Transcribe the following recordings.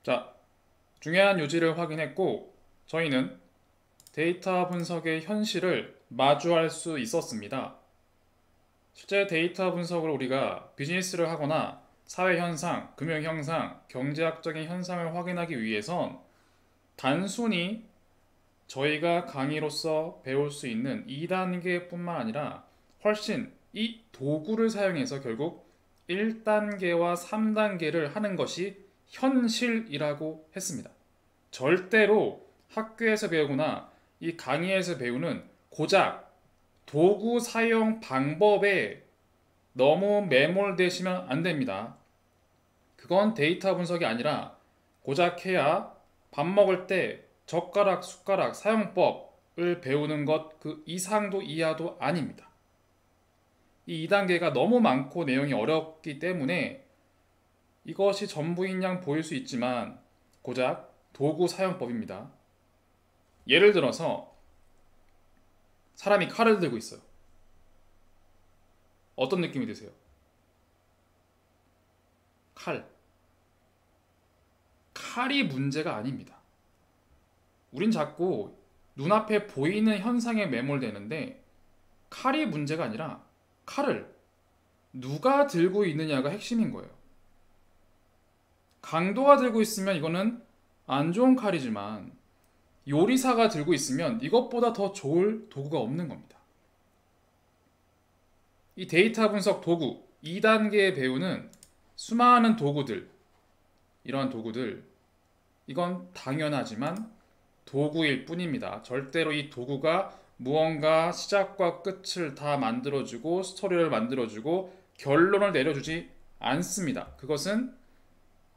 자, 중요한 요지를 확인했고 저희는 데이터 분석의 현실을 마주할 수 있었습니다. 실제 데이터 분석으로 우리가 비즈니스를 하거나 사회 현상, 금융 현상, 경제학적인 현상을 확인하기 위해선 단순히 저희가 강의로서 배울 수 있는 2단계뿐만 아니라 훨씬 이 도구를 사용해서 결국 1단계와 3단계를 하는 것이 현실이라고 했습니다. 절대로 학교에서 배우거나 이 강의에서 배우는 고작 도구 사용 방법에 너무 매몰되시면 안 됩니다. 그건 데이터 분석이 아니라 고작 해야 밥 먹을 때 젓가락, 숟가락 사용법을 배우는 것 그 이상도 이하도 아닙니다. 이 2단계가 너무 많고 내용이 어렵기 때문에 이것이 전부인 양 보일 수 있지만 고작 도구 사용법입니다. 예를 들어서 사람이 칼을 들고 있어요. 어떤 느낌이 드세요? 칼. 칼이 문제가 아닙니다. 우린 자꾸 눈앞에 보이는 현상에 매몰되는데 칼이 문제가 아니라 칼을 누가 들고 있느냐가 핵심인 거예요. 강도가 들고 있으면 이거는 안 좋은 칼이지만 요리사가 들고 있으면 이것보다 더 좋을 도구가 없는 겁니다. 이 데이터 분석 도구 2단계에 배우는 수많은 도구들, 이러한 도구들, 이건 당연하지만 도구일 뿐입니다. 절대로 이 도구가 무언가 시작과 끝을 다 만들어주고 스토리를 만들어주고 결론을 내려주지 않습니다. 그것은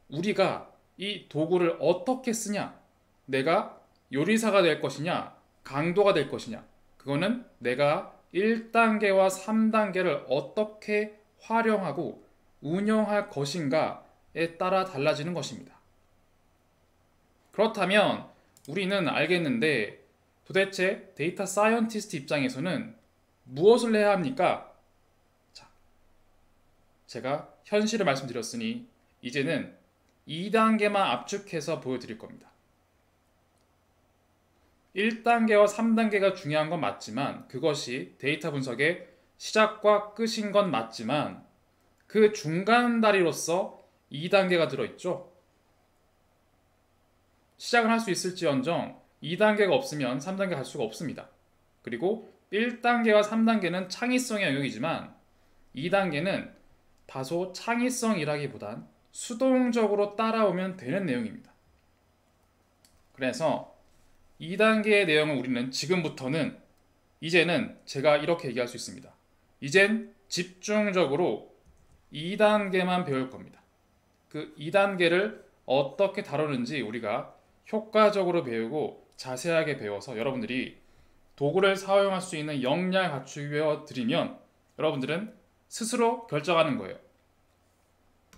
우리가 이 도구를 어떻게 쓰냐, 내가 요리사가 될 것이냐, 강도가 될 것이냐, 그거는 내가 1단계와 3단계를 어떻게 활용하고 운영할 것인가에 따라 달라지는 것입니다. 그렇다면 우리는 알겠는데 도대체 데이터 사이언티스트 입장에서는 무엇을 해야 합니까? 자, 제가 현실을 말씀드렸으니 이제는 2단계만 압축해서 보여드릴 겁니다. 1단계와 3단계가 중요한 건 맞지만 그것이 데이터 분석의 시작과 끝인 건 맞지만 그 중간 다리로서 2단계가 들어있죠. 시작을 할 수 있을지언정 2단계가 없으면 3단계 갈 수가 없습니다. 그리고 1단계와 3단계는 창의성의 영역이지만 2단계는 다소 창의성이라기보단 수동적으로 따라오면 되는 내용입니다. 그래서 2단계의 내용을 우리는 지금부터는 이제는 제가 이렇게 얘기할 수 있습니다. 이젠 집중적으로 2단계만 배울 겁니다. 그 2단계를 어떻게 다루는지 우리가 효과적으로 배우고 자세하게 배워서 여러분들이 도구를 사용할 수 있는 역량을 갖추어 드리면 여러분들은 스스로 결정하는 거예요.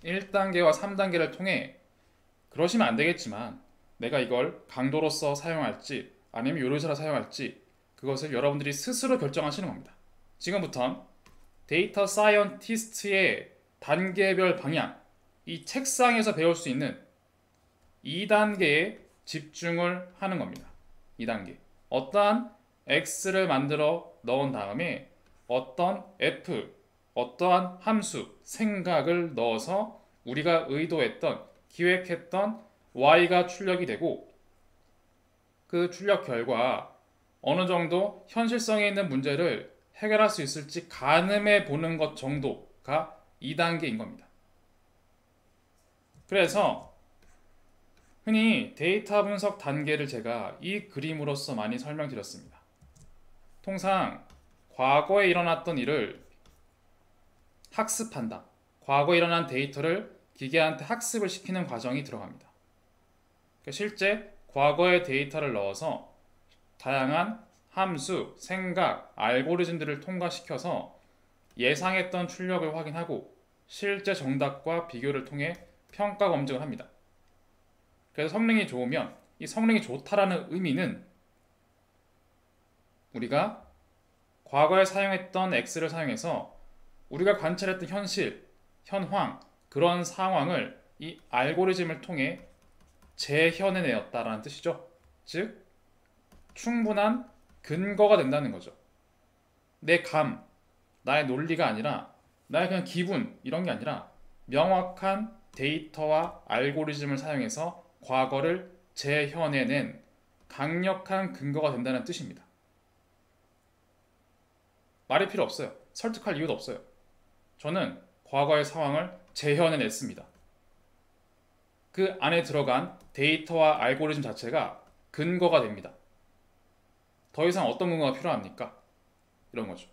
1단계와 3단계를 통해 그러시면 안 되겠지만 내가 이걸 강도로서 사용할지 아니면 요리사로 사용할지 그것을 여러분들이 스스로 결정하시는 겁니다. 지금부터 데이터 사이언티스트의 단계별 방향, 이 책상에서 배울 수 있는 2단계에 집중을 하는 겁니다. 2단계. 어떠한 X를 만들어 넣은 다음에 어떤 F, 어떠한 함수, 생각을 넣어서 우리가 의도했던, 기획했던 Y가 출력이 되고 그 출력 결과 어느 정도 현실성에 있는 문제를 해결할 수 있을지 가늠해 보는 것 정도가 2단계인 겁니다. 그래서 흔히 데이터 분석 단계를 제가 이 그림으로서 많이 설명드렸습니다. 통상 과거에 일어났던 일을 학습한다. 과거에 일어난 데이터를 기계한테 학습을 시키는 과정이 들어갑니다. 실제 과거의 데이터를 넣어서 다양한 함수, 생각, 알고리즘들을 통과시켜서 예상했던 출력을 확인하고 실제 정답과 비교를 통해 평가 검증을 합니다. 그래서 성능이 좋으면 이 성능이 좋다라는 의미는 우리가 과거에 사용했던 X를 사용해서 우리가 관찰했던 현실, 현황, 그런 상황을 이 알고리즘을 통해 재현해내었다라는 뜻이죠. 즉 충분한 근거가 된다는 거죠. 내 감, 나의 논리가 아니라 나의 그냥 기분 이런 게 아니라 명확한 데이터와 알고리즘을 사용해서 과거를 재현해낸 강력한 근거가 된다는 뜻입니다. 말이 필요 없어요. 설득할 이유도 없어요. 저는 과거의 상황을 재현해냈습니다. 그 안에 들어간 데이터와 알고리즘 자체가 근거가 됩니다. 더 이상 어떤 근거가 필요합니까? 이런 거죠.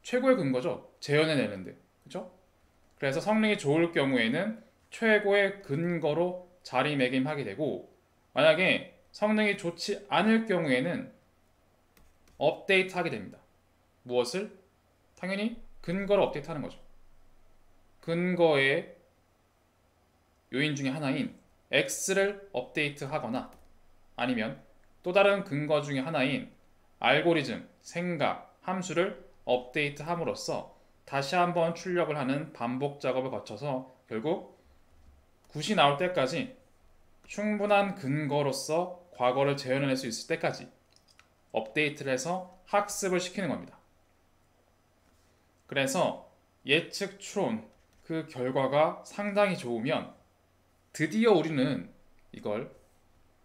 최고의 근거죠. 재현해내는데. 그렇죠? 그래서 성능이 좋을 경우에는 최고의 근거로 자리매김하게 되고, 만약에 성능이 좋지 않을 경우에는 업데이트하게 됩니다. 무엇을? 당연히 근거를 업데이트하는 거죠. 근거의 요인 중에 하나인 X를 업데이트하거나 아니면 또 다른 근거 중에 하나인 알고리즘, 생각, 함수를 업데이트함으로써 다시 한번 출력을 하는 반복 작업을 거쳐서 결국 굿이 나올 때까지 충분한 근거로서 과거를 재현해낼 수 있을 때까지 업데이트를 해서 학습을 시키는 겁니다. 그래서 예측 추론 그 결과가 상당히 좋으면 드디어 우리는 이걸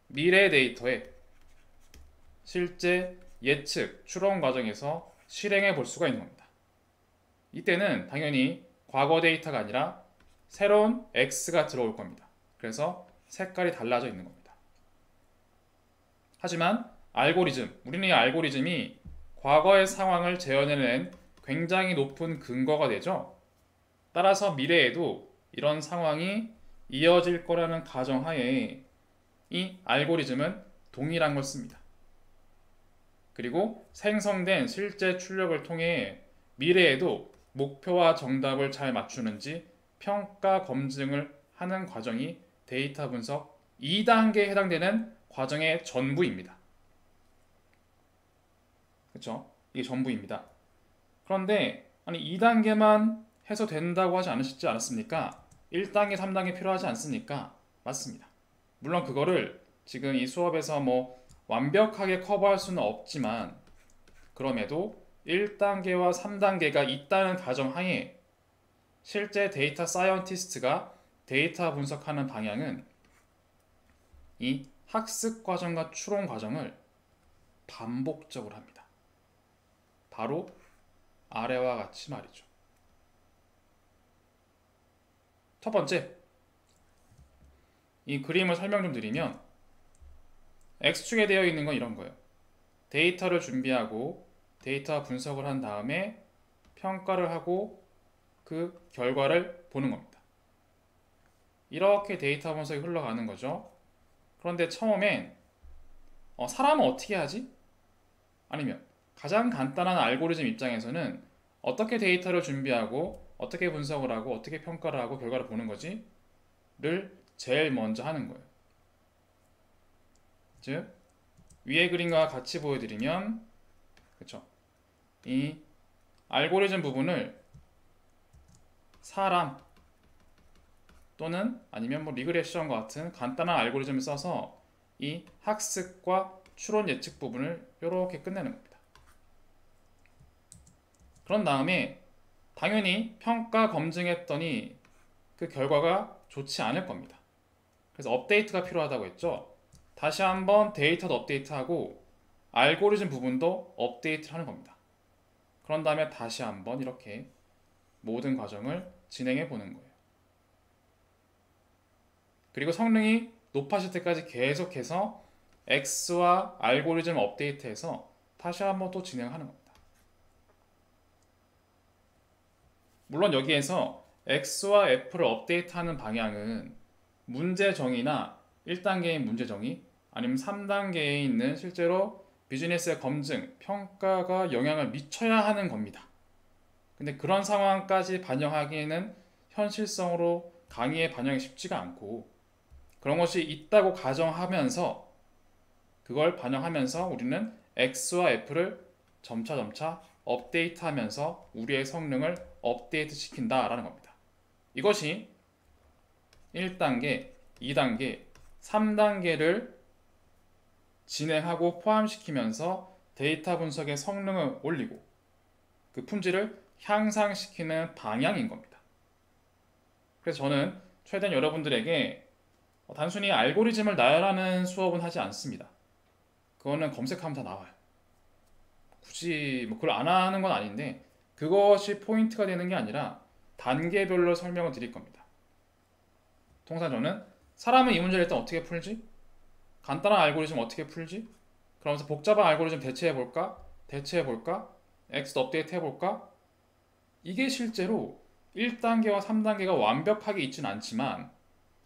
미래 데이터에 실제 예측 추론 과정에서 실행해 볼 수가 있는 겁니다. 이때는 당연히 과거 데이터가 아니라 새로운 X가 들어올 겁니다. 그래서 색깔이 달라져 있는 겁니다. 하지만 알고리즘, 우리는 이 알고리즘이 과거의 상황을 재현해낸 굉장히 높은 근거가 되죠. 따라서 미래에도 이런 상황이 이어질 거라는 가정하에 이 알고리즘은 동일한 걸 씁니다. 그리고 생성된 실제 출력을 통해 미래에도 목표와 정답을 잘 맞추는지 평가 검증을 하는 과정이 데이터 분석 2단계에 해당되는 과정의 전부입니다. 그렇죠? 이게 전부입니다. 그런데 아니 2단계만 해서 된다고 하지 않으시지 않았습니까? 1단계, 3단계 필요하지 않습니까? 맞습니다. 물론 그거를 지금 이 수업에서 뭐 완벽하게 커버할 수는 없지만 그럼에도 1단계와 3단계가 있다는 가정하에 실제 데이터 사이언티스트가 데이터 분석하는 방향은 이 학습 과정과 추론 과정을 반복적으로 합니다. 바로 아래와 같이 말이죠. 첫 번째, 이 그림을 설명 좀 드리면 X축에 되어 있는 건 이런 거예요. 데이터를 준비하고 데이터 분석을 한 다음에 평가를 하고 그 결과를 보는 겁니다. 이렇게 데이터 분석이 흘러가는 거죠. 그런데 처음엔 사람은 어떻게 하지? 아니면 가장 간단한 알고리즘 입장에서는 어떻게 데이터를 준비하고 어떻게 분석을 하고 어떻게 평가를 하고 결과를 보는 거지? 를 제일 먼저 하는 거예요. 즉 위의 그림과 같이 보여드리면 그렇죠? 이 알고리즘 부분을 사람 또는 아니면 뭐 리그레션과 같은 간단한 알고리즘을 써서 이 학습과 추론 예측 부분을 이렇게 끝내는 겁니다. 그런 다음에 당연히 평가 검증했더니 그 결과가 좋지 않을 겁니다. 그래서 업데이트가 필요하다고 했죠. 다시 한번 데이터도 업데이트하고 알고리즘 부분도 업데이트를 하는 겁니다. 그런 다음에 다시 한번 이렇게 모든 과정을 진행해 보는 거예요. 그리고 성능이 높아질 때까지 계속해서 X와 알고리즘 업데이트해서 다시 한번 또 진행하는 겁니다. 물론 여기에서 X와 F를 업데이트하는 방향은 문제 정의나 1단계의 문제 정의 아니면 3단계에 있는 실제로 비즈니스의 검증, 평가가 영향을 미쳐야 하는 겁니다. 근데 그런 상황까지 반영하기에는 현실성으로 강의에 반영이 쉽지가 않고 그런 것이 있다고 가정하면서 그걸 반영하면서 우리는 X와 F를 점차 업데이트하면서 우리의 성능을 업데이트 시킨다라는 겁니다. 이것이 1단계, 2단계, 3단계를 진행하고 포함시키면서 데이터 분석의 성능을 올리고 그 품질을 향상시키는 방향인 겁니다. 그래서 저는 최대한 여러분들에게 단순히 알고리즘을 나열하는 수업은 하지 않습니다. 그거는 검색하면 다 나와요. 굳이 뭐 그걸 안 하는 건 아닌데 그것이 포인트가 되는 게 아니라 단계별로 설명을 드릴 겁니다. 통상 저는 사람은 이 문제를 일단 어떻게 풀지? 간단한 알고리즘 어떻게 풀지? 그러면서 복잡한 알고리즘 대체해볼까? 엑스 업데이트 해볼까? 이게 실제로 1단계와 3단계가 완벽하게 있진 않지만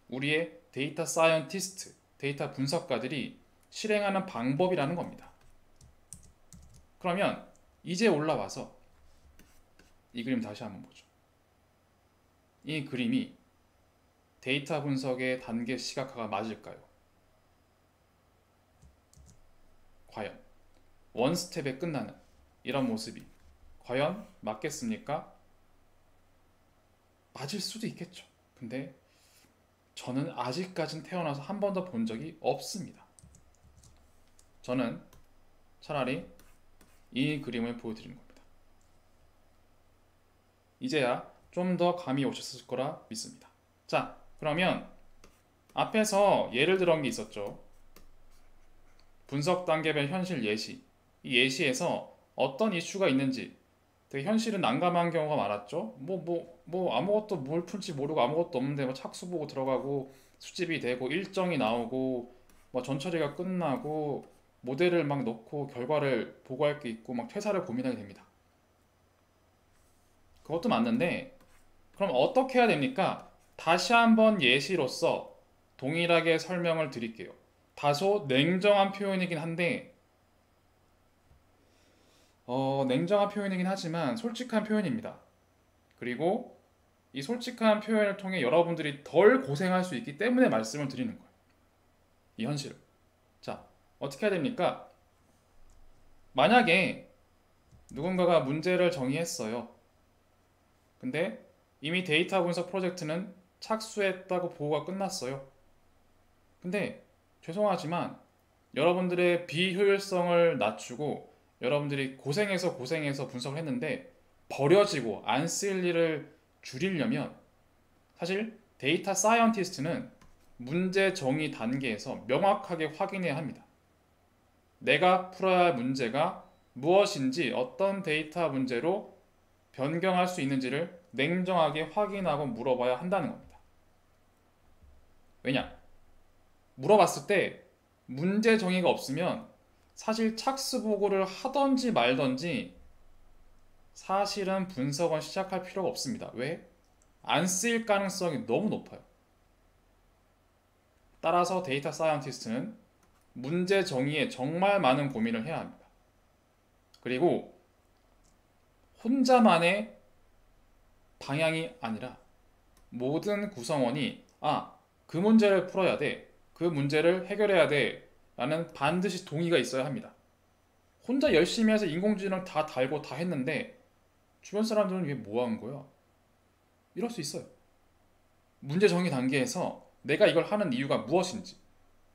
우리의 데이터 사이언티스트, 데이터 분석가들이 실행하는 방법이라는 겁니다. 그러면 이제 올라와서 이 그림 다시 한번 보죠. 이 그림이 데이터 분석의 단계 시각화가 맞을까요? 과연 원 스텝에 끝나는 이런 모습이 과연 맞겠습니까? 맞을 수도 있겠죠. 근데 저는 아직까진 태어나서 한 번도 본 적이 없습니다. 저는 차라리 이 그림을 보여드리는 겁니다. 이제야 좀 더 감이 오셨을 거라 믿습니다. 자, 그러면 앞에서 예를 들은 게 있었죠. 분석 단계별 현실 예시. 이 예시에서 어떤 이슈가 있는지 되게 현실은 난감한 경우가 많았죠. 아무것도 뭘 풀지 모르고 아무것도 없는데 뭐 착수 보고 들어가고 수집이 되고 일정이 나오고 뭐 전처리가 끝나고 모델을 막 넣고 결과를 보고할 게 있고 막 퇴사를 고민하게 됩니다. 그것도 맞는데 그럼 어떻게 해야 됩니까? 다시 한번 예시로서 동일하게 설명을 드릴게요. 다소 냉정한 표현이긴 한데 냉정한 표현이긴 하지만 솔직한 표현입니다. 그리고 이 솔직한 표현을 통해 여러분들이 덜 고생할 수 있기 때문에 말씀을 드리는 거예요. 이 현실을. 자, 어떻게 해야 됩니까? 만약에 누군가가 문제를 정의했어요. 근데 이미 데이터 분석 프로젝트는 착수했다고 보고가 끝났어요. 근데 죄송하지만 여러분들의 비효율성을 낮추고 여러분들이 고생해서 분석을 했는데 버려지고 안 쓸 일을 줄이려면 사실 데이터 사이언티스트는 문제 정의 단계에서 명확하게 확인해야 합니다. 내가 풀어야 할 문제가 무엇인지 어떤 데이터 문제로 변경할 수 있는지를 냉정하게 확인하고 물어봐야 한다는 겁니다. 왜냐? 물어봤을 때 문제 정의가 없으면 사실 착수 보고를 하던지 말던지 사실은 분석은 시작할 필요가 없습니다. 왜? 안 쓰일 가능성이 너무 높아요. 따라서 데이터 사이언티스트는 문제 정의에 정말 많은 고민을 해야 합니다. 그리고 혼자만의 방향이 아니라 모든 구성원이 그 문제를 풀어야 돼. 그 문제를 해결해야 돼. 라는 반드시 동의가 있어야 합니다. 혼자 열심히 해서 인공지능 다 달고 다 했는데 주변 사람들은 왜 뭐 한 거야? 이럴 수 있어요. 문제 정의 단계에서 내가 이걸 하는 이유가 무엇인지,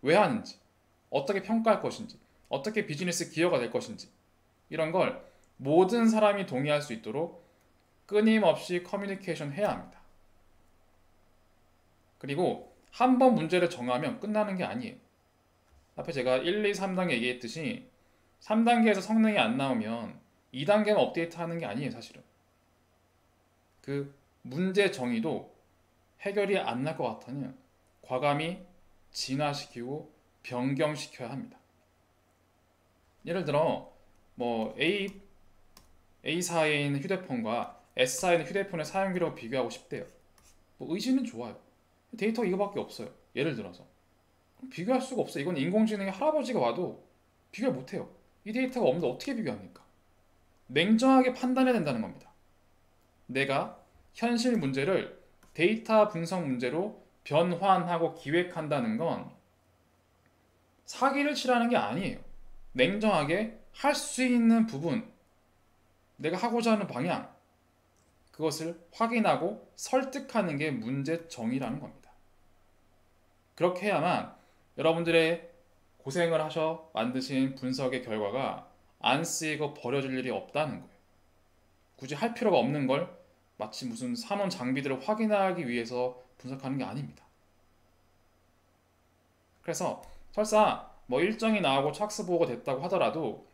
왜 하는지, 어떻게 평가할 것인지, 어떻게 비즈니스 기여가 될 것인지 이런 걸 모든 사람이 동의할 수 있도록 끊임없이 커뮤니케이션 해야 합니다. 그리고 한 번 문제를 정하면 끝나는 게 아니에요. 앞에 제가 1, 2, 3단계 얘기했듯이 3단계에서 성능이 안 나오면 2단계만 업데이트하는 게 아니에요, 사실은. 그 문제 정의도 해결이 안 날 것 같으면 과감히 진화시키고 변경시켜야 합니다. 예를 들어 뭐 A사에 있는 휴대폰과 S사에 있는 휴대폰의 사용 기록을 비교하고 싶대요. 뭐 의지는 좋아요. 데이터가 이거밖에 없어요. 예를 들어서 비교할 수가 없어요. 이건 인공지능의 할아버지가 와도 비교를 못해요. 이 데이터가 없는데 어떻게 비교합니까? 냉정하게 판단해야 된다는 겁니다. 내가 현실 문제를 데이터 분석 문제로 변환하고 기획한다는 건 사기를 치라는 게 아니에요. 냉정하게 할 수 있는 부분, 내가 하고자 하는 방향, 그것을 확인하고 설득하는 게 문제 정의라는 겁니다. 그렇게 해야만 여러분들의 고생을 하셔 만드신 분석의 결과가 안 쓰이고 버려질 일이 없다는 거예요. 굳이 할 필요가 없는 걸 마치 무슨 사놓은 장비들을 확인하기 위해서 분석하는 게 아닙니다. 그래서 설사 뭐 일정이 나오고 착수 보고가 됐다고 하더라도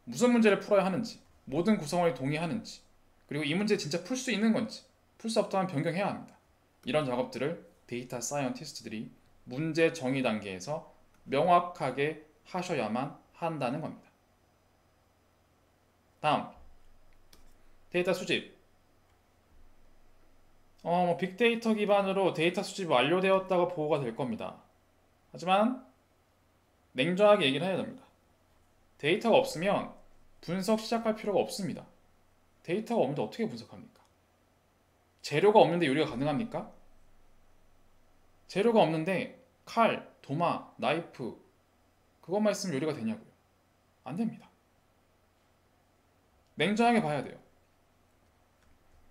무슨 문제를 풀어야 하는지, 모든 구성원이 동의하는지, 그리고 이 문제 진짜 풀 수 있는 건지, 풀 수 없다면 변경해야 합니다. 이런 작업들을 데이터 사이언티스트들이 문제 정의 단계에서 명확하게 하셔야만 한다는 겁니다. 다음, 데이터 수집. 빅데이터 기반으로 데이터 수집이 완료되었다고 보고가 될 겁니다. 하지만 냉정하게 얘기를 해야 됩니다. 데이터가 없으면 분석 시작할 필요가 없습니다. 데이터가 없는데 어떻게 분석합니까? 재료가 없는데 요리가 가능합니까? 재료가 없는데 칼, 도마, 나이프 그것만 있으면 요리가 되냐고요? 안 됩니다. 냉정하게 봐야 돼요.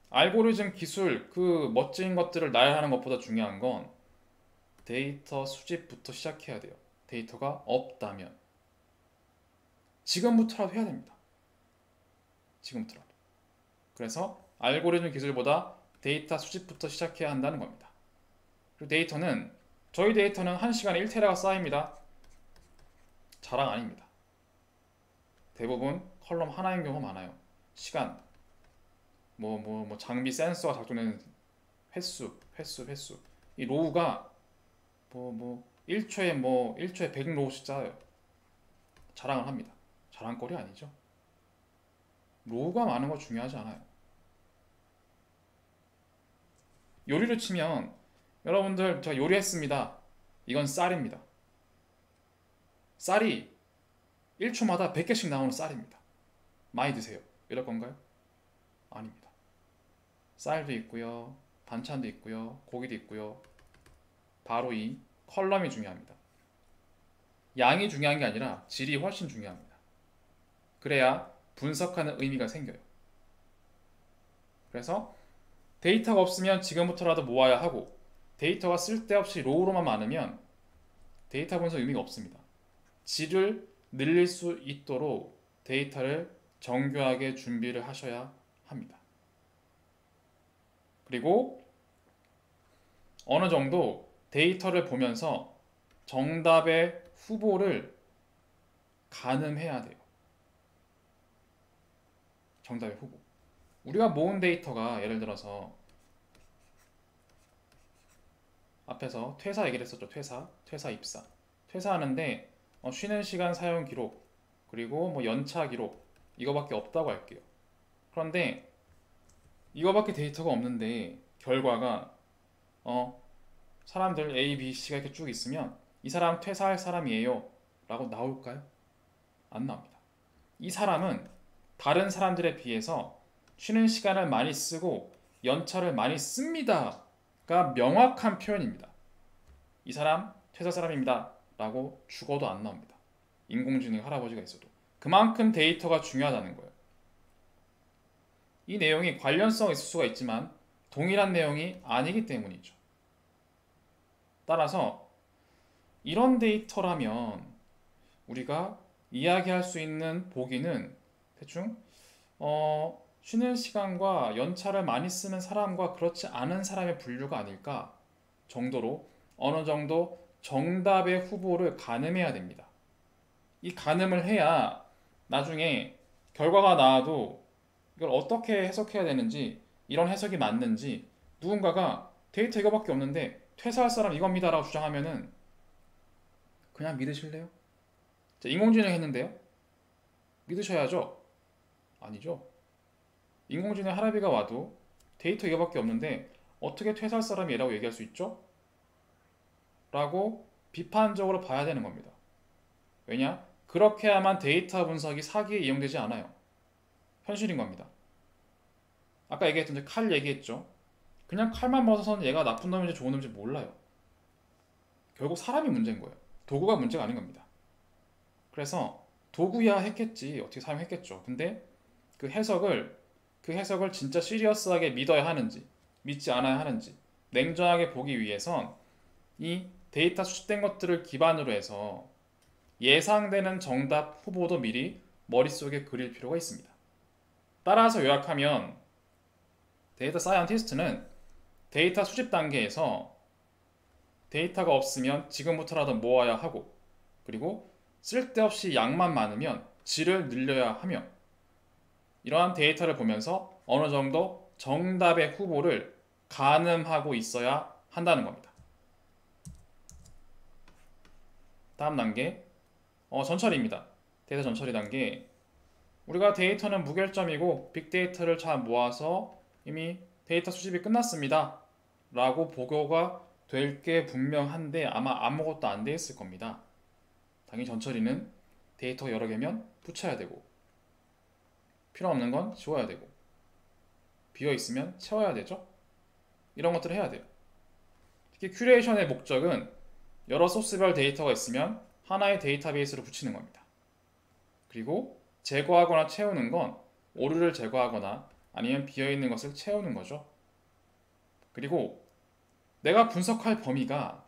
알고리즘 기술, 그 멋진 것들을 나열하는 것보다 중요한 건 데이터 수집부터 시작해야 돼요. 데이터가 없다면. 지금부터라도 해야 됩니다. 지금부터라도. 그래서 알고리즘 기술보다 데이터 수집부터 시작해야 한다는 겁니다. 그리고 저희 데이터는 1시간에 1테라가 쌓입니다. 자랑 아닙니다. 대부분 컬럼 하나인 경우가 많아요. 시간, 장비 센서가 작동되는 횟수. 이 로우가 1초에 100로우씩 쌓여요. 자랑을 합니다. 자랑거리 아니죠. 로우가 많은 거 중요하지 않아요. 요리를 치면 여러분들 제가 요리했습니다. 이건 쌀입니다. 쌀이 1초마다 100개씩 나오는 쌀입니다. 많이 드세요. 이럴 건가요? 아닙니다. 쌀도 있고요. 반찬도 있고요. 고기도 있고요. 바로 이 컬럼이 중요합니다. 양이 중요한 게 아니라 질이 훨씬 중요합니다. 그래야 분석하는 의미가 생겨요. 그래서 데이터가 없으면 지금부터라도 모아야 하고 데이터가 쓸데없이 로우로만 많으면 데이터 분석 의미가 없습니다. 질을 늘릴 수 있도록 데이터를 정교하게 준비를 하셔야 합니다. 그리고 어느 정도 데이터를 보면서 정답의 후보를 가늠해야 돼요. 정답의 후보. 우리가 모은 데이터가 예를 들어서 앞에서 퇴사 얘기를 했었죠. 퇴사 입사. 퇴사하는데 쉬는 시간 사용 기록 그리고 연차 기록 이거밖에 없다고 할게요. 그런데 이거밖에 데이터가 없는데 결과가 사람들 A, B, C가 이렇게 쭉 있으면 이 사람 퇴사할 사람이에요 라고 나올까요? 안 나옵니다. 이 사람은 다른 사람들에 비해서 쉬는 시간을 많이 쓰고 연차를 많이 씁니다가 명확한 표현입니다. 이 사람 퇴사 사람입니다 라고 죽어도 안 나옵니다. 인공지능 할아버지가 있어도. 그만큼 데이터가 중요하다는 거예요. 이 내용이 관련성이 있을 수가 있지만 동일한 내용이 아니기 때문이죠. 따라서 이런 데이터라면 우리가 이야기할 수 있는 보기는 대충 쉬는 시간과 연차를 많이 쓰는 사람과 그렇지 않은 사람의 분류가 아닐까 정도로 어느 정도 정답의 후보를 가늠해야 됩니다. 이 가늠을 해야 나중에 결과가 나와도 이걸 어떻게 해석해야 되는지 이런 해석이 맞는지 누군가가 데이터 이거밖에 없는데 퇴사할 사람 이겁니다 라고 주장하면은 그냥 믿으실래요? 자, 인공지능 했는데요? 믿으셔야죠? 아니죠. 인공지능 할아비가 와도 데이터 이거밖에 없는데 어떻게 퇴사할 사람이 얘라고 얘기할 수 있죠? 라고 비판적으로 봐야 되는 겁니다. 왜냐? 그렇게 해야만 데이터 분석이 사기에 이용되지 않아요. 현실인 겁니다. 아까 얘기했던 칼 얘기했죠. 그냥 칼만 벗어서는 얘가 나쁜 놈인지 좋은 놈인지 몰라요. 결국 사람이 문제인 거예요. 도구가 문제가 아닌 겁니다. 그래서 도구야 했겠지. 어떻게 사용했겠죠. 근데 그 해석을 진짜 시리어스하게 믿어야 하는지 믿지 않아야 하는지 냉정하게 보기 위해선 이 데이터 수집된 것들을 기반으로 해서 예상되는 정답 후보도 미리 머릿속에 그릴 필요가 있습니다. 따라서 요약하면 데이터 사이언티스트는 데이터 수집 단계에서 데이터가 없으면 지금부터라도 모아야 하고, 그리고 쓸데없이 양만 많으면 질을 늘려야 하며, 이러한 데이터를 보면서 어느 정도 정답의 후보를 가늠하고 있어야 한다는 겁니다. 다음 단계, 전처리입니다. 데이터 전처리 단계. 우리가 데이터는 무결점이고 빅데이터를 잘 모아서 이미 데이터 수집이 끝났습니다 라고 보고가 될 게 분명한데 아마 아무것도 안 돼 있을 겁니다. 당연히 전처리는 데이터가 여러 개면 붙여야 되고, 필요 없는 건 지워야 되고, 비어 있으면 채워야 되죠. 이런 것들을 해야 돼요. 특히 큐레이션의 목적은 여러 소스별 데이터가 있으면 하나의 데이터베이스로 붙이는 겁니다. 그리고 제거하거나 채우는 건 오류를 제거하거나 아니면 비어있는 것을 채우는 거죠. 그리고 내가 분석할 범위가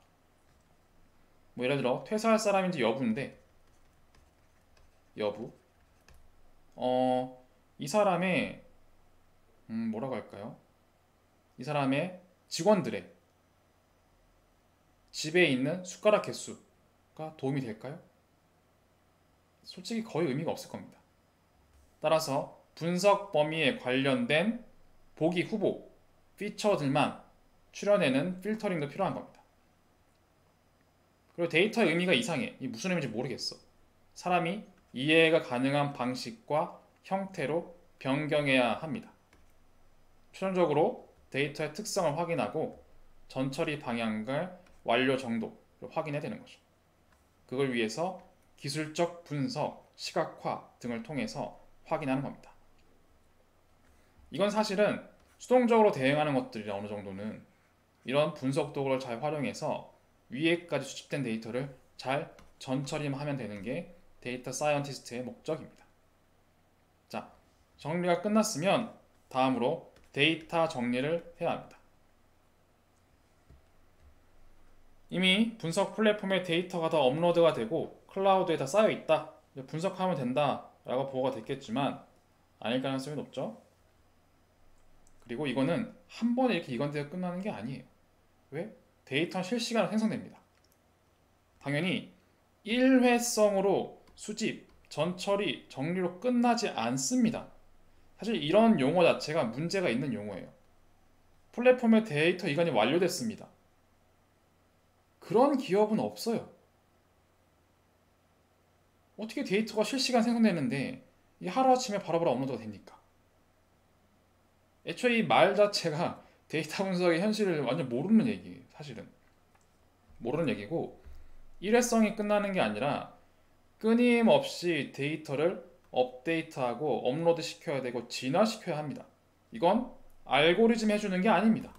예를 들어 퇴사할 사람인지 여부인데, 여부, 이 사람의 뭐라고 할까요? 이 사람의 직원들의 집에 있는 숟가락 개수가 도움이 될까요? 솔직히 거의 의미가 없을 겁니다. 따라서 분석 범위에 관련된 보기 후보, 피처들만 추려내는 필터링도 필요한 겁니다. 그리고 데이터의 의미가 이상해. 이게 무슨 의미인지 모르겠어. 사람이 이해가 가능한 방식과 형태로 변경해야 합니다. 최종적으로 데이터의 특성을 확인하고 전처리 방향과 완료 정도를 확인해야 되는 거죠. 그걸 위해서 기술적 분석, 시각화 등을 통해서 확인하는 겁니다. 이건 사실은 수동적으로 대응하는 것들이라 어느 정도는 이런 분석 도구를 잘 활용해서 위에까지 수집된 데이터를 잘 전처리하면 되는 게 데이터 사이언티스트의 목적입니다. 자, 정리가 끝났으면 다음으로 데이터 정리를 해야 합니다. 이미 분석 플랫폼에 데이터가 다 업로드가 되고 클라우드에 다 쌓여 있다, 분석하면 된다 라고 보고가 됐겠지만 아닐 가능성이 높죠. 그리고 이거는 한 번에 이렇게 이건대가 끝나는 게 아니에요. 왜? 데이터는 실시간으로 생성됩니다. 당연히 일회성으로 수집, 전처리, 정리로 끝나지 않습니다. 사실 이런 용어 자체가 문제가 있는 용어예요. 플랫폼의 데이터 이관이 완료됐습니다. 그런 기업은 없어요. 어떻게 데이터가 실시간 생성되는데 이 하루아침에 바로바로 업로드가 됩니까? 애초에 이 말 자체가 데이터 분석의 현실을 완전 모르는 얘기예요. 사실은 모르는 얘기고, 일회성이 끝나는 게 아니라 끊임없이 데이터를 업데이트하고 업로드 시켜야 되고 진화시켜야 합니다. 이건 알고리즘 해주는 게 아닙니다.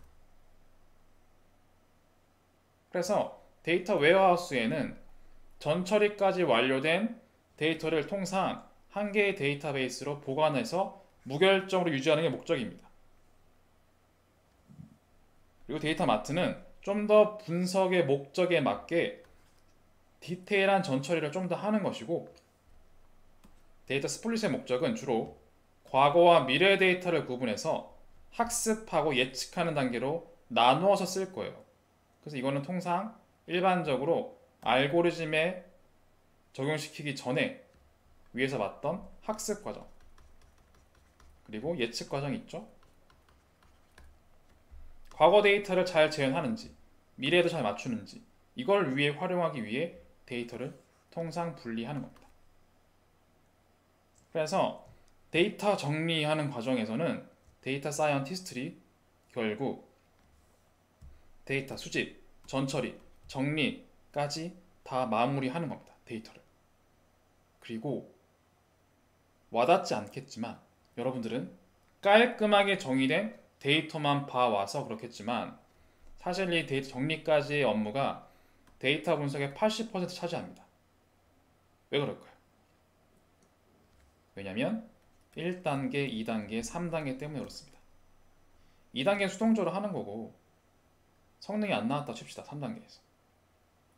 그래서 데이터 웨어하우스에는 전처리까지 완료된 데이터를 통상 한 개의 데이터베이스로 보관해서 무결점으로 유지하는 게 목적입니다. 그리고 데이터 마트는 좀 더 분석의 목적에 맞게 디테일한 전처리를 좀 더 하는 것이고, 데이터 스플릿의 목적은 주로 과거와 미래 데이터를 구분해서 학습하고 예측하는 단계로 나누어서 쓸 거예요. 그래서 이거는 통상 일반적으로 알고리즘에 적용시키기 전에 위에서 봤던 학습 과정, 그리고 예측 과정이 있죠. 과거 데이터를 잘 재현하는지, 미래에도 잘 맞추는지, 이걸 위해 활용하기 위해 데이터를 통상 분리하는 겁니다. 그래서 데이터 정리하는 과정에서는 데이터 사이언티스트들이 결국 데이터 수집, 전처리, 정리까지 다 마무리하는 겁니다. 데이터를. 그리고 와닿지 않겠지만 여러분들은 깔끔하게 정의된 데이터만 봐와서 그렇겠지만 사실 이 데이터 정리까지의 업무가 데이터 분석의 80% 차지합니다. 왜 그럴까요? 왜냐하면 1단계, 2단계, 3단계 때문에 그렇습니다. 2단계는 수동적으로 하는 거고 성능이 안 나왔다 칩시다. 3단계에서.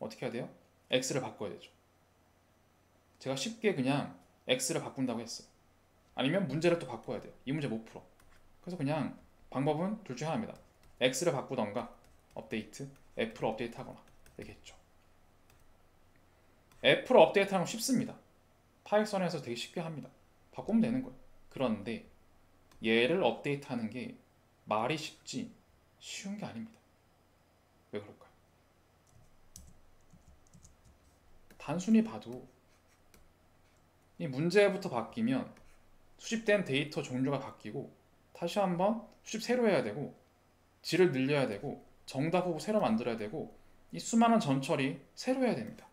어떻게 해야 돼요? x를 바꿔야 되죠. 제가 쉽게 그냥 x를 바꾼다고 했어요. 아니면 문제를 또 바꿔야 돼요. 이 문제 못 풀어. 그래서 그냥 방법은 둘 중 하나입니다. x를 바꾸던가 업데이트, f를 업데이트 하거나 되겠죠. f를 업데이트 하는 건 쉽습니다. 파이썬에서 되게 쉽게 합니다. 바꾸면 되는 거예요. 그런데 얘를 업데이트 하는 게 말이 쉽지 쉬운 게 아닙니다. 왜 그럴까요? 단순히 봐도 이 문제부터 바뀌면 수집된 데이터 종류가 바뀌고 다시 한번 수집 새로 해야 되고 질을 늘려야 되고 정답 후보 새로 만들어야 되고 이 수많은 전처리 새로 해야 됩니다.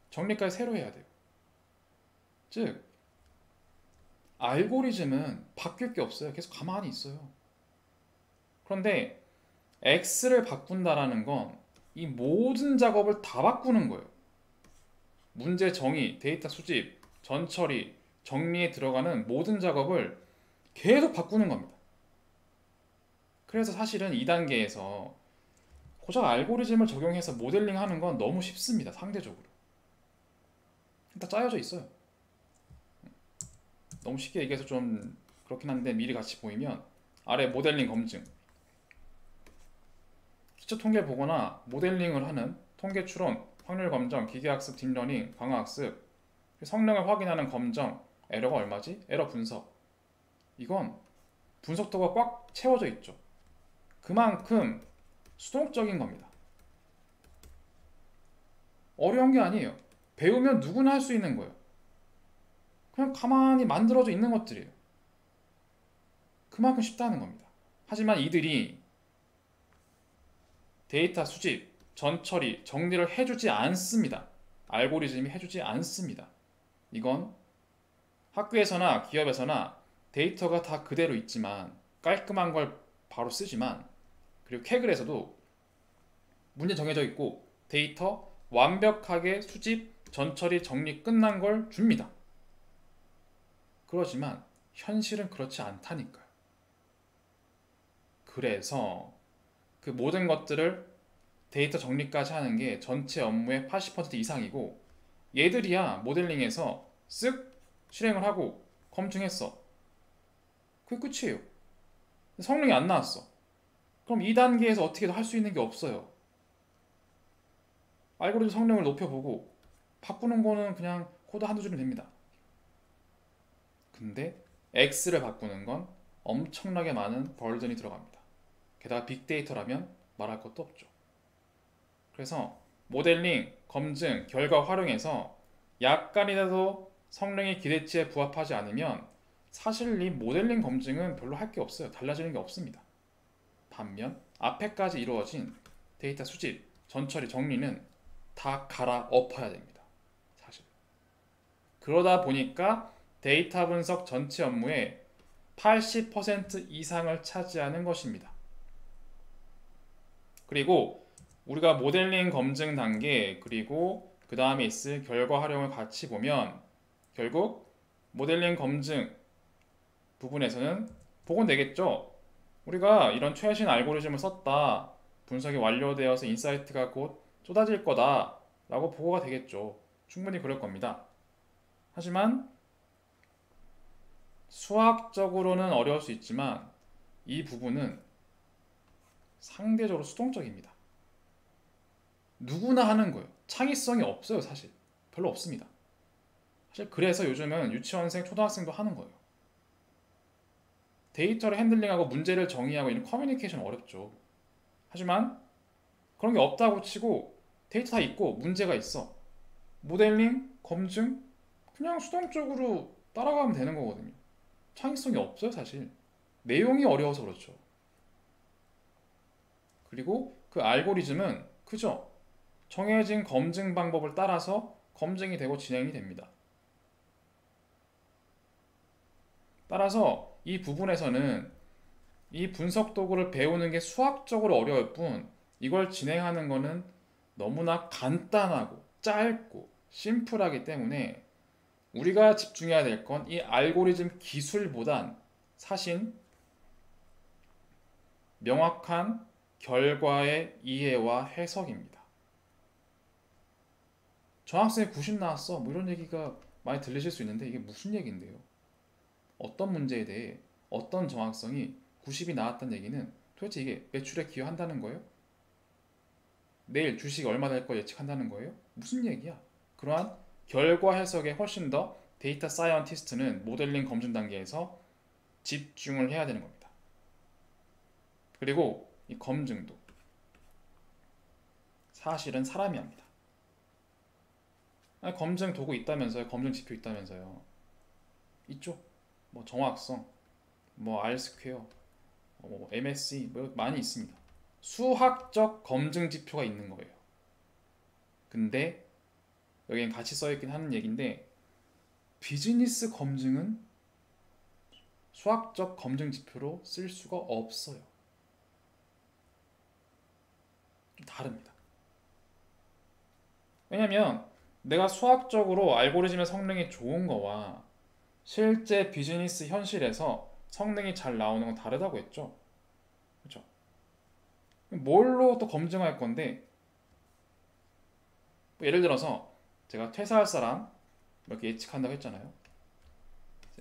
정리까지 새로 해야 돼요. 즉 알고리즘은 바뀔 게 없어요. 계속 가만히 있어요. 그런데 X를 바꾼다라는 건 이 모든 작업을 다 바꾸는 거예요. 문제 정의, 데이터 수집, 전처리, 정리에 들어가는 모든 작업을 계속 바꾸는 겁니다. 그래서 사실은 2단계에서 고작 알고리즘을 적용해서 모델링 하는 건 너무 쉽습니다. 상대적으로. 다 짜여져 있어요. 너무 쉽게 얘기해서 좀 그렇긴 한데 미리 같이 보이면 아래 모델링 검증, 기초 통계 보거나 모델링을 하는 통계 추론, 확률 검정, 기계학습, 딥러닝, 강화학습, 성능을 확인하는 검정, 에러가 얼마지? 에러 분석. 이건 분석도가 꽉 채워져 있죠. 그만큼 수동적인 겁니다. 어려운 게 아니에요. 배우면 누구나 할 수 있는 거예요. 그냥 가만히 만들어져 있는 것들이에요. 그만큼 쉽다는 겁니다. 하지만 이들이 데이터 수집, 전처리, 정리를 해주지 않습니다. 알고리즘이 해주지 않습니다. 이건 학교에서나 기업에서나 데이터가 다 그대로 있지만 깔끔한 걸 바로 쓰지만 그리고 캐글에서도 문제 정해져 있고 데이터 완벽하게 수집, 전처리, 정리 끝난 걸 줍니다. 그러지만 현실은 그렇지 않다니까요. 그래서 그 모든 것들을 데이터 정리까지 하는 게 전체 업무의 80% 이상이고 얘들이야 모델링에서 쓱 실행을 하고 검증했어. 그게 끝이에요. 성능이 안 나왔어. 그럼 2단계에서 어떻게 더 할 수 있는 게 없어요. 알고리즘 성능을 높여보고 바꾸는 거는 그냥 코드 한두 줄이면 됩니다. 근데 X를 바꾸는 건 엄청나게 많은 버전이 들어갑니다. 게다가 빅데이터라면 말할 것도 없죠. 그래서 모델링, 검증, 결과 활용해서 약간이라도 성능이 기대치에 부합하지 않으면 사실 이 모델링 검증은 별로 할 게 없어요. 달라지는 게 없습니다. 반면 앞에까지 이루어진 데이터 수집, 전처리, 정리는 다 갈아엎어야 됩니다. 사실. 그러다 보니까 데이터 분석 전체 업무의 80% 이상을 차지하는 것입니다. 그리고 우리가 모델링 검증 단계 그리고 그 다음에 있을 결과 활용을 같이 보면 결국 모델링 검증 부분에서는 보건 되겠죠. 우리가 이런 최신 알고리즘을 썼다. 분석이 완료되어서 인사이트가 곧 쏟아질 거다 라고 보고가 되겠죠. 충분히 그럴 겁니다. 하지만 수학적으로는 어려울 수 있지만 이 부분은 상대적으로 수동적입니다. 누구나 하는 거예요. 창의성이 없어요, 사실. 별로 없습니다. 사실 그래서 요즘은 유치원생, 초등학생도 하는 거예요. 데이터를 핸들링하고 문제를 정의하고 이런 커뮤니케이션 어렵죠. 하지만 그런 게 없다고 치고 데이터 다 있고 문제가 있어. 모델링, 검증 그냥 수동적으로 따라가면 되는 거거든요. 창의성이 없어요, 사실. 내용이 어려워서 그렇죠. 그리고 그 알고리즘은 그죠? 정해진 검증 방법을 따라서 검증이 되고 진행이 됩니다. 따라서 이 부분에서는 이 분석 도구를 배우는 게 수학적으로 어려울 뿐 이걸 진행하는 거는 너무나 간단하고 짧고 심플하기 때문에 우리가 집중해야 될 건 이 알고리즘 기술보단 사실 명확한 결과의 이해와 해석입니다. 정학생이 90 나왔어. 뭐 이런 얘기가 많이 들리실 수 있는데 이게 무슨 얘기인데요? 어떤 문제에 대해 어떤 정학생이 90이 나왔다는 얘기는 도대체 이게 매출에 기여한다는 거예요? 내일 주식 얼마 될 거 예측한다는 거예요? 무슨 얘기야? 그러한 결과 해석에 훨씬 더 데이터 사이언티스트는 모델링 검증 단계에서 집중을 해야 되는 겁니다. 그리고 이 검증도 사실은 사람이 합니다. 아니, 검증 도구 있다면서요? 검증 지표 있다면서요? 있죠? 뭐 정확성, 뭐 R 스퀘어, 뭐 MSE 뭐 많이 있습니다. 수학적 검증 지표가 있는 거예요. 근데 여기엔 같이 써있긴 하는 얘기인데 비즈니스 검증은 수학적 검증 지표로 쓸 수가 없어요. 좀 다릅니다. 왜냐면 내가 수학적으로 알고리즘의 성능이 좋은 거와 실제 비즈니스 현실에서 성능이 잘 나오는 건 다르다고 했죠. 그렇죠? 뭘로 또 검증할 건데 뭐 예를 들어서 제가 퇴사할 사람 이렇게 예측한다고 했잖아요.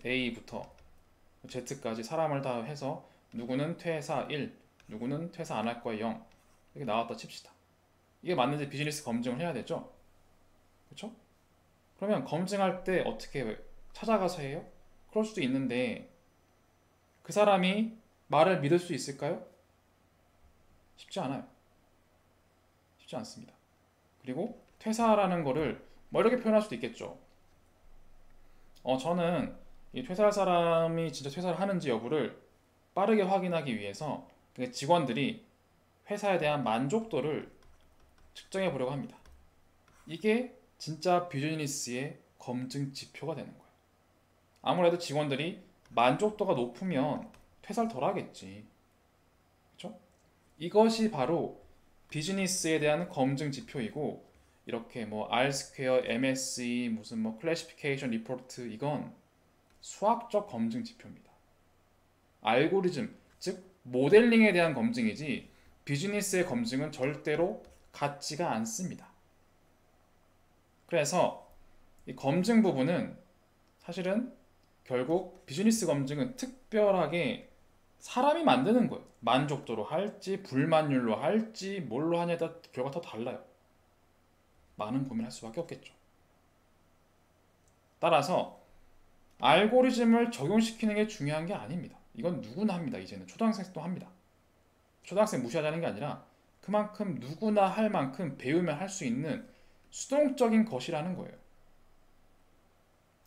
A부터 Z까지 사람을 다 해서 누구는 퇴사 1, 누구는 퇴사 안 할 거야 0 이렇게 나왔다 칩시다. 이게 맞는지 비즈니스 검증을 해야 되죠. 그렇죠? 그러면 검증할 때 어떻게 찾아가서 해요? 그럴 수도 있는데 그 사람이 말을 믿을 수 있을까요? 쉽지 않아요. 쉽지 않습니다. 그리고 퇴사라는 거를 뭐 이렇게 표현할 수도 있겠죠. 저는 이 퇴사할 사람이 진짜 퇴사를 하는지 여부를 빠르게 확인하기 위해서 직원들이 회사에 대한 만족도를 측정해 보려고 합니다. 이게 진짜 비즈니스의 검증 지표가 되는 거예요. 아무래도 직원들이 만족도가 높으면 퇴사를 덜 하겠지. 그렇죠? 이것이 바로 비즈니스에 대한 검증 지표이고 이렇게 뭐 R 스퀘어, MSE, 무슨 뭐 클래시피케이션 리포트 이건 수학적 검증 지표입니다. 알고리즘, 즉 모델링에 대한 검증이지 비즈니스의 검증은 절대로 같지가 않습니다. 그래서 이 검증 부분은 사실은 결국 비즈니스 검증은 특별하게 사람이 만드는 거예요. 만족도로 할지 불만율로 할지 뭘로 하냐에 따라 결과가 더 달라요. 많은 고민할 수밖에 없겠죠. 따라서 알고리즘을 적용시키는 게 중요한 게 아닙니다. 이건 누구나 합니다. 이제는 초등학생도 합니다. 초등학생 무시하자는 게 아니라 그만큼 누구나 할 만큼 배우면 할 수 있는 수동적인 것이라는 거예요.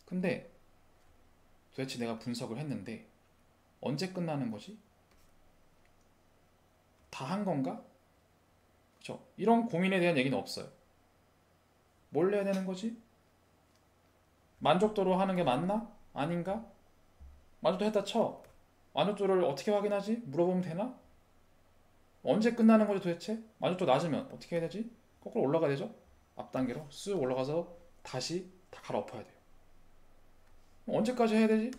근데 도대체 내가 분석을 했는데 언제 끝나는 거지? 다 한 건가? 그렇죠? 이런 고민에 대한 얘기는 없어요. 뭘 해야 되는 거지? 만족도로 하는 게 맞나? 아닌가? 만족도 했다 쳐. 만족도를 어떻게 확인하지? 물어보면 되나? 언제 끝나는 거지 도대체? 만족도 낮으면 어떻게 해야 되지? 거꾸로 올라가야 되죠? 앞 단계로 쑥 올라가서 다시 다 갈아엎어야 돼요. 언제까지 해야 되지?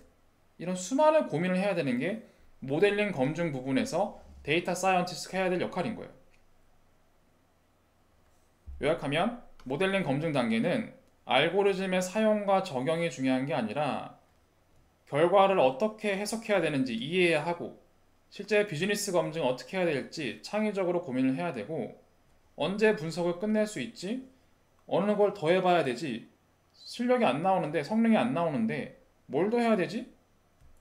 이런 수많은 고민을 해야 되는 게 모델링 검증 부분에서 데이터 사이언티스트가 해야 될 역할인 거예요. 요약하면 모델링 검증 단계는 알고리즘의 사용과 적용이 중요한 게 아니라 결과를 어떻게 해석해야 되는지 이해해야 하고 실제 비즈니스 검증을 어떻게 해야 될지 창의적으로 고민을 해야 되고 언제 분석을 끝낼 수 있지? 어느 걸 더 해봐야 되지? 실력이 안 나오는데 성능이 안 나오는데 뭘 더 해야 되지?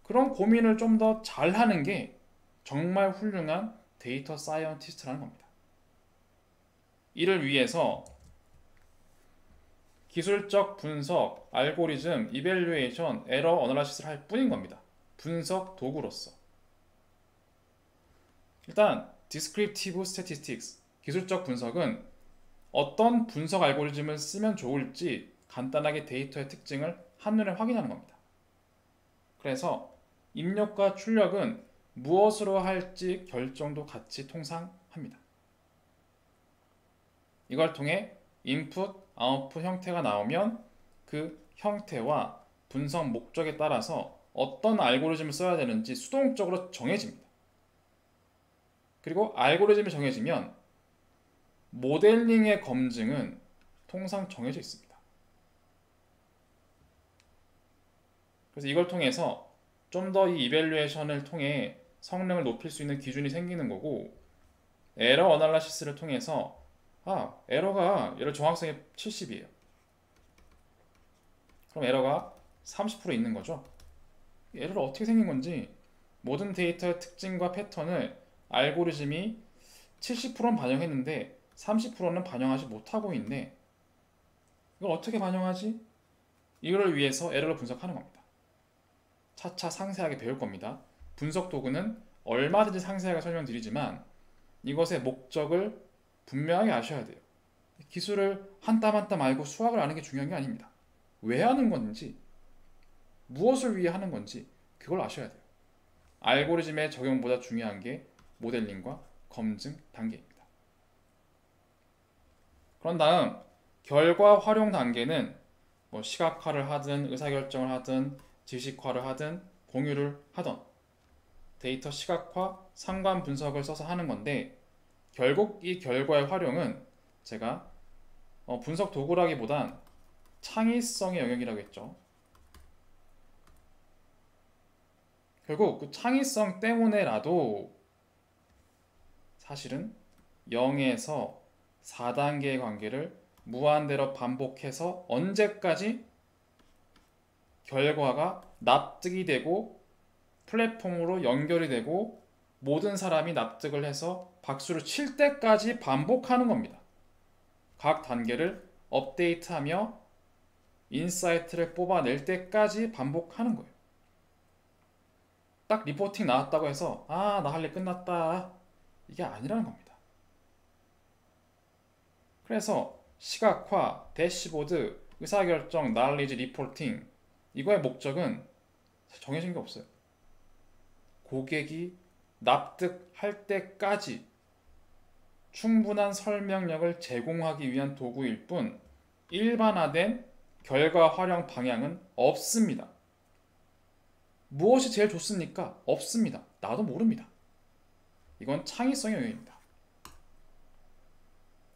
그런 고민을 좀 더 잘하는 게 정말 훌륭한 데이터 사이언티스트라는 겁니다. 이를 위해서 기술적 분석, 알고리즘, 이밸류에이션, 에러 어널라이시스를 할 뿐인 겁니다. 분석 도구로서. 일단 Descriptive Statistics, 기술적 분석은 어떤 분석 알고리즘을 쓰면 좋을지 간단하게 데이터의 특징을 한눈에 확인하는 겁니다. 그래서 입력과 출력은 무엇으로 할지 결정도 같이 통상합니다. 이걸 통해 인풋, 아웃풋 형태가 나오면 그 형태와 분석 목적에 따라서 어떤 알고리즘을 써야 되는지 수동적으로 정해집니다. 그리고 알고리즘이 정해지면 모델링의 검증은 통상 정해져 있습니다. 그래서 이걸 통해서 좀 더 이 이밸류에이션을 통해 성능을 높일 수 있는 기준이 생기는 거고, 에러 어널라시스를 통해서 에러가 예를 정확성이 70이에요. 그럼 에러가 30% 있는 거죠. 에러가 어떻게 생긴 건지 모든 데이터의 특징과 패턴을 알고리즘이 70%는 반영했는데 30%는 반영하지 못하고 있네. 이걸 어떻게 반영하지? 이걸 위해서 에러를 분석하는 겁니다. 차차 상세하게 배울 겁니다. 분석 도구는 얼마든지 상세하게 설명드리지만 이것의 목적을 분명하게 아셔야 돼요. 기술을 한 땀 한 땀 알고 수학을 아는 게 중요한 게 아닙니다. 왜 하는 건지, 무엇을 위해 하는 건지 그걸 아셔야 돼요. 알고리즘의 적용보다 중요한 게 모델링과 검증 단계입니다. 그런 다음 결과 활용 단계는 뭐 시각화를 하든 의사결정을 하든 지식화를 하든 공유를 하던 데이터 시각화, 상관 분석을 써서 하는 건데, 결국 이 결과의 활용은 제가 분석 도구라기보단 창의성의 영역이라고 했죠. 결국 그 창의성 때문에라도 사실은 0에서 4단계의 관계를 무한대로 반복해서 언제까지 결과가 납득이 되고 플랫폼으로 연결이 되고 모든 사람이 납득을 해서 박수를 칠 때까지 반복하는 겁니다. 각 단계를 업데이트하며 인사이트를 뽑아낼 때까지 반복하는 거예요. 딱 리포팅 나왔다고 해서 나 할 일 끝났다, 이게 아니라는 겁니다. 그래서 시각화, 대시보드, 의사결정, 나얼리지, 리포팅, 이거의 목적은 정해진 게 없어요. 고객이 납득할 때까지 충분한 설명력을 제공하기 위한 도구일 뿐 일반화된 결과 활용 방향은 없습니다. 무엇이 제일 좋습니까? 없습니다. 나도 모릅니다. 이건 창의성의 영역입니다.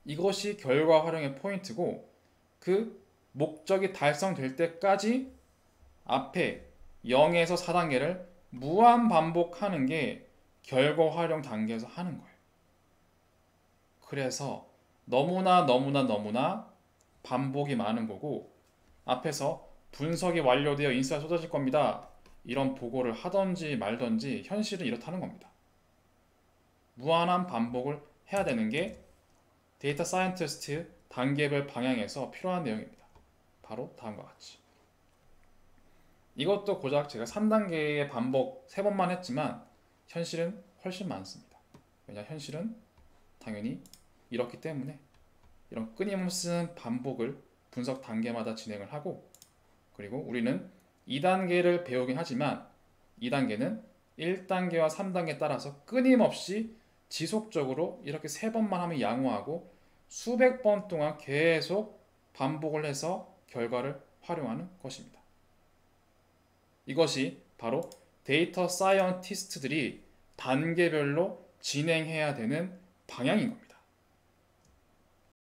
이것이 결과 활용의 포인트고, 그 목적이 달성될 때까지 앞에 0에서 4단계를 무한 반복하는 게 결과 활용 단계에서 하는 거예요. 그래서 너무나 반복이 많은 거고, 앞에서 분석이 완료되어 인사가 쏟아질 겁니다, 이런 보고를 하던지 말던지 현실은 이렇다는 겁니다. 무한한 반복을 해야 되는 게 데이터 사이언티스트 단계별 방향에서 필요한 내용입니다. 바로 다음과 같이. 이것도 고작 제가 3단계의 반복 3번만 했지만 현실은 훨씬 많습니다. 왜냐, 현실은 당연히 이렇기 때문에 이런 끊임없는 반복을 분석 단계마다 진행을 하고, 그리고 우리는 2단계를 배우긴 하지만 2단계는 1단계와 3단계에 따라서 끊임없이 지속적으로 이렇게 3번만 하면 양호하고 수백 번 동안 계속 반복을 해서 결과를 활용하는 것입니다. 이것이 바로 데이터 사이언티스트들이 단계별로 진행해야 되는 방향인 겁니다.